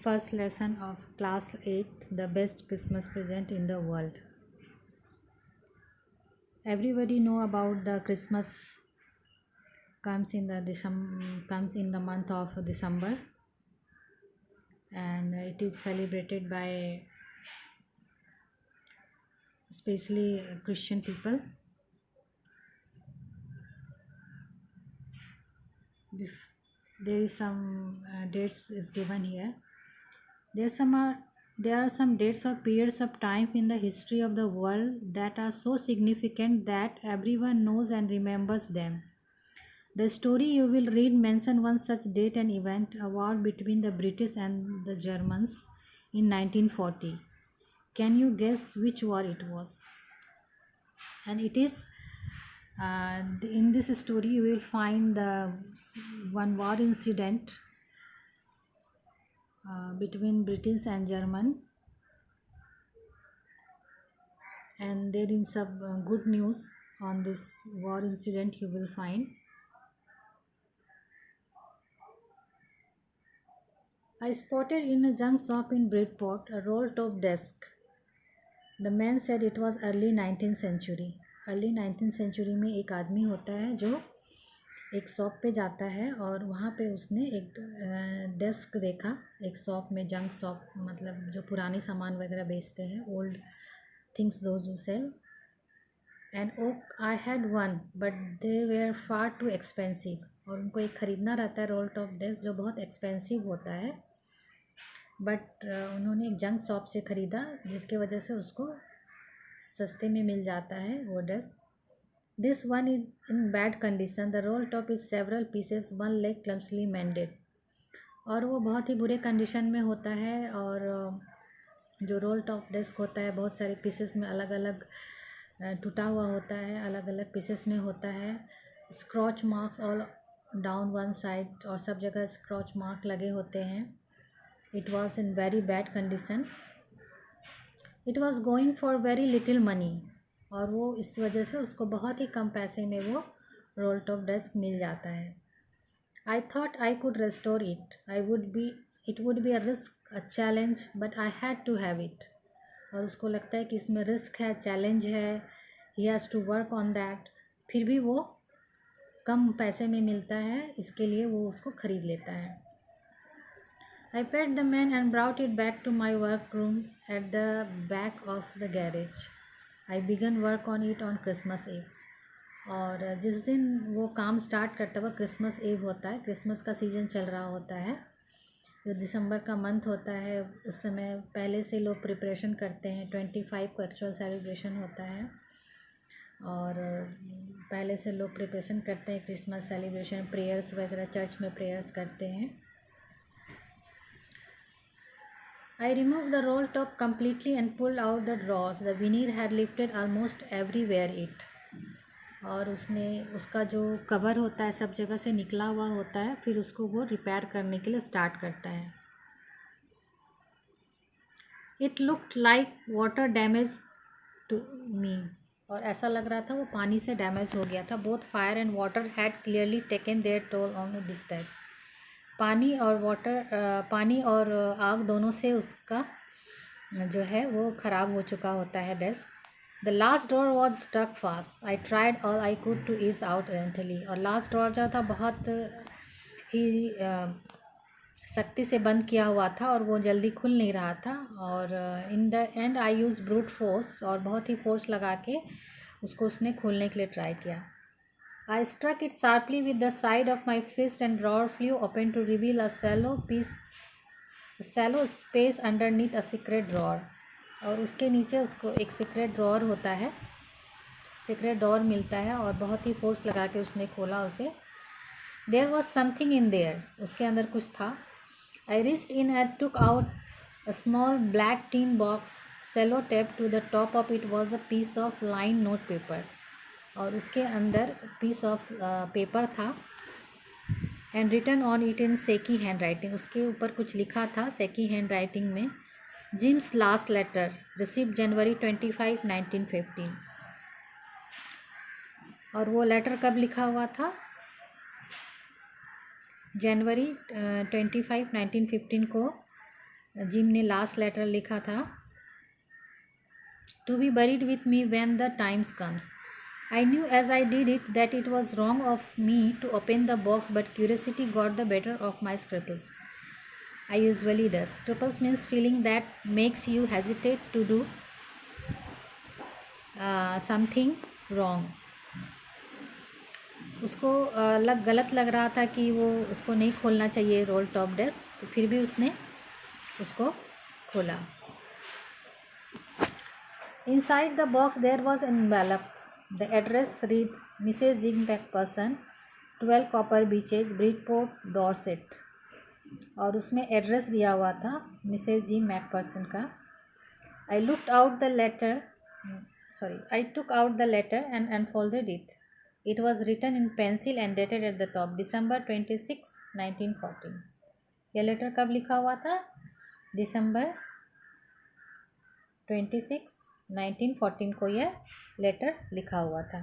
First lesson of class 8, the best Christmas present in the world. Everybody know about the Christmas comes in the month of December, and it is celebrated by especially Christian people. There is some dates is given here. There are some dates or periods of time in the history of the world that are so significant that everyone knows and remembers them. The story you will read mention one such date and event, a war between the British and the Germans in 1940. Can you guess which war it was? And it is in this story you will find the one war incident between British and German, and there is some good news on this war incident you will find. I spotted in a junk shop in Bridport a roll-top desk. The man said it was early 19th century. Early 19th century में एक आदमी होता है जो एक shop पे जाता है और वहाँ पे उसने एक डेस्क देखा एक शॉप में, जंक शॉप मतलब जो पुराने सामान वगैरह बेचते हैं, old things those who sell. And I had one but they were far too expensive. और उनको एक ख़रीदना रहता है रोल टॉप डेस्क जो बहुत एक्सपेंसिव होता है, बट उन्होंने एक जंक शॉप से ख़रीदा जिसके वजह से उसको सस्ते में मिल जाता है वो desk. This one is in bad condition. The roll top is several pieces, one leg clumsily mended. और वो बहुत ही बुरे कंडीशन में होता है और जो रोल टॉप डेस्क होता है बहुत सारे पीसेस में अलग अलग टूटा हुआ होता है, अलग अलग पीसेस में होता है. Scratch marks all down one side, और सब जगह स्क्रॉच मार्क लगे होते हैं. It was in very bad condition. It was going for very little money. और वो इस वजह से उसको बहुत ही कम पैसे में वो रोल टॉप डेस्क मिल जाता है. I thought I could restore it. It would be a risk, a challenge, but I had to have it. और उसको लगता है कि इसमें रिस्क है, चैलेंज है, he has to work on that. फिर भी वो कम पैसे में मिलता है, इसके लिए वो उसको ख़रीद लेता है. I paid the man and brought it back to my workroom at the back of the garage. I began work on it on Christmas Eve. और जिस दिन वो काम स्टार्ट करता हुआ क्रिसमस ईव होता है, क्रिसमस का सीज़न चल रहा होता है, जो दिसंबर का मंथ होता है, उस समय पहले से लोग प्रिपरेशन करते हैं. 25 को एक्चुअल सेलिब्रेशन होता है और पहले से लोग प्रिपरेशन करते हैं क्रिसमस सेलिब्रेशन, प्रेयर्स वगैरह चर्च में प्रेयर्स करते हैं. I removed the roll top completely and pulled out the drawers. The veneer had lifted almost everywhere it. और उसने उसका जो कवर होता है सब जगह से निकला हुआ होता है, फिर उसको वो रिपेयर करने के लिए स्टार्ट करता है. It looked like water damage to me. और ऐसा लग रहा था वो पानी से डैमेज हो गया था. Both fire and water had clearly taken their toll on this desk. पानी और आग दोनों से उसका जो है वो ख़राब हो चुका होता है desk. The last door was stuck fast. I tried all I could to ease out gently. और लास्ट डोर जो था बहुत ही सख्ती से बंद किया हुआ था और वो जल्दी खुल नहीं रहा था. और in the and I use brute force. और बहुत ही फोर्स लगा के उसको उसने खोलने के लिए ट्राई किया. I struck it sharply with the side of my fist and drawer flew open to reveal a shallow space underneath a secret drawer. और उसके नीचे उसको एक सीक्रेट ड्रॉअर होता है, सीक्रेट ड्रॉअर मिलता है और बहुत ही फोर्स लगा के उसने खोला उसे. There was something in there. उसके अंदर कुछ था. I reached in and took out a small black tin box. Sellotape to the top of it was a piece of lined note paper. और उसके अंदर पीस ऑफ पेपर था. And written on it in shaky handwriting. उसके ऊपर कुछ लिखा था shaky handwriting में. Jim's last letter received January 25, 1915. और वो लेटर कब लिखा हुआ था? January 25, 1915 को जिम ने लास्ट लेटर लिखा था, to be buried with me when the times comes. I knew as I did it that it was wrong of me to open the box, but curiosity got the better of my scruples. I usually does. Scruples means feeling that makes you hesitate to do something wrong. उसको गलत लग रहा था कि वो उसको नहीं खोलना चाहिए रोल टॉप डेस्क, तो फिर भी उसने उसको खोला. Inside the box there was an envelope. The address read Mrs. Zig McPherson, 12 Copper Beaches, Bridgeport, Dorset. और उसमें एड्रेस दिया हुआ था मिसेज जी मैकपर्सन का. I took out the letter and unfolded it. It was written in pencil and dated at the top, December 26, 1914. यह letter कब लिखा हुआ था? दिसंबर 26, 1914 को यह लेटर लिखा हुआ था.